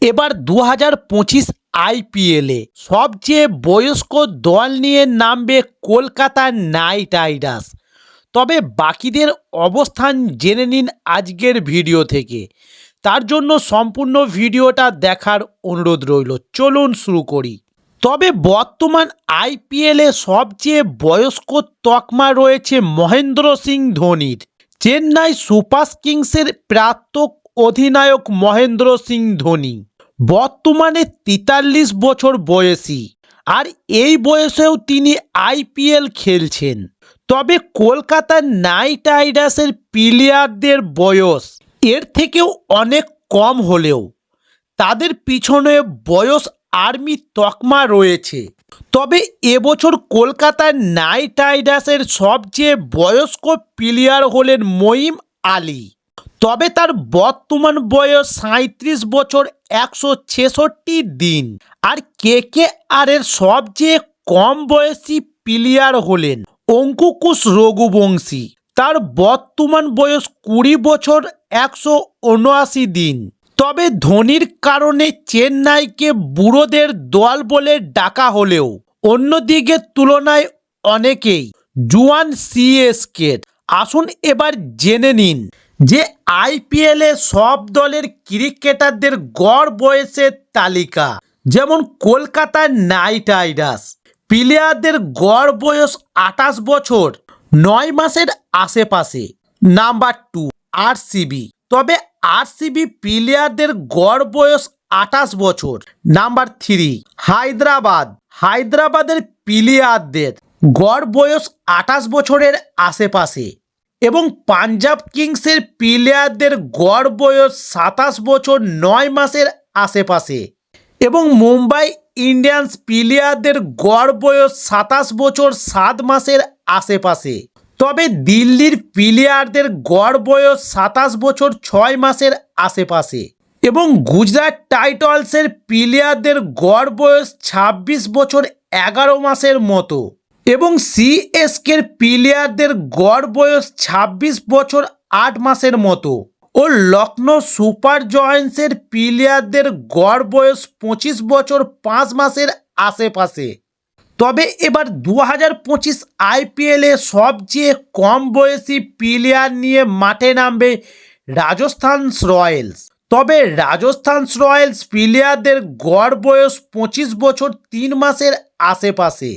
এবার 2025 আইপিএলে সবচেয়ে বয়স্ক দল নিয়ে নামবে কলকাতা নাইট রাইডার্স। তবে বাকিদের অবস্থান জেনে নিন আজকের ভিডিও থেকে। তার জন্য সম্পূর্ণ ভিডিওটা দেখার অনুরোধ রইল। চলুন শুরু করি। তবে বর্তমান আইপিএলে সবচেয়ে বয়স্ক তকমা রয়েছে মহেন্দ্র সিং ধোনির। চেন্নাই সুপার কিংসের প্রাক্তন অধিনায়ক মহেন্দ্র সিং ধোনি বর্তমানে 43 বছর বয়সী, আর এই বয়সেও তিনি আইপিএল খেলছেন। তবে কলকাতা নাইট রাইডার্সের প্লেয়ারদের বয়স এর থেকেও অনেক কম হলেও তাদের পিছনে বয়স আর্মি তকমা রয়েছে। তবে এবছর কলকাতা নাইট রাইডার্সের সবচেয়ে বয়স্ক প্লেয়ার হলেন মঈন আলী। তবে তার বর্তমান বয়স 37 বছর 166 দিন। আর কেকেআরের সবচেয়ে কম বয়সী প্লেয়ার হলেন অঙ্কুশ রঘুবংশী। তার বর্তমান বয়স 20 বছর 179 দিন। তবে ধোনির কারণে চেন্নাইকে বুড়োদের দল বলে ডাকা হলেও অন্যদিকে তুলনায় অনেকেই জুয়ান সিএসকে। আসুন এবার জেনে নিন যে আইপিএলে সব দলের ক্রিকেটারদের গড় বয়সের তালিকা। যেমন কলকাতা নাইট রাইডার্স প্লেয়ারদের গড় বয়স 28 বছর 9 মাসের আশেপাশে। Number 2 RCB. তবে আরসিবি প্লেয়ারদের গড় বয়স 28 বছর। নাম্বার 3 হায়দ্রাবাদের প্লেয়ারদের গড় বয়স 28 বছরের আশেপাশে। এবং পাঞ্জাব কিংসের প্লেয়ারদের গড় বয়স 27 বছর 9 মাসের আশেপাশে। এবং মুম্বাই ইন্ডিয়ান্স প্লেয়ারদের গড় বয়স 27 বছর 7 মাসের আশেপাশে। তবে দিল্লির প্লেয়ারদের গড় বয়স 27 বছর 6 মাসের আশেপাশে। এবং গুজরাট টাইটান্সের প্লেয়ারদের গড় বয়স 26 বছর 11 মাসের মতো। এবং সিএসকের প্লেয়ারদের গড় বয়স 26 বছর 8 মাসের মতো। ও লখনৌ সুপার জায়ান্টসের প্লেয়ারদের গড় বয়স 25 বছর 5 মাসের আশেপাশে। তবে এবার 2025 আইপিএলে সবচেয়ে কম বয়সী প্লেয়ার নিয়ে মাঠে নামবে রাজস্থান রয়্যালস। তবে রাজস্থান রয়্যালস প্লেয়ারদের গড় বয়স 25 বছর 3 মাসের আশেপাশে।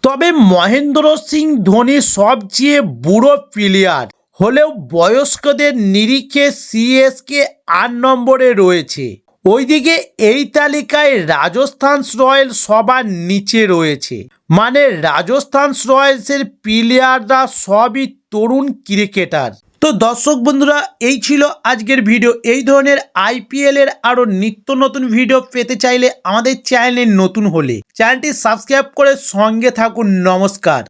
তবে মহেন্দ্র সিং ধোনি সবচেয়ে বুড়ো প্লেয়ার হলেও বয়স্কদের নিরিখে সিএসকে 8 নম্বরে রয়েছে। ওইদিকে এই তালিকায় রাজস্থান রয়্যালস সবার নিচে রয়েছে। মানে রাজস্থান রয়্যালসের প্লেয়াররা সবই তরুণ ক্রিকেটার। তো দর্শক বন্ধুরা, এই ছিল আজকের ভিডিও। এই ধরনের আইপিএলের আরও নিত্য নতুন ভিডিও পেতে চাইলে আমাদের চ্যানেলে নতুন হলে চ্যানেলটি সাবস্ক্রাইব করে সঙ্গে থাকুন। নমস্কার।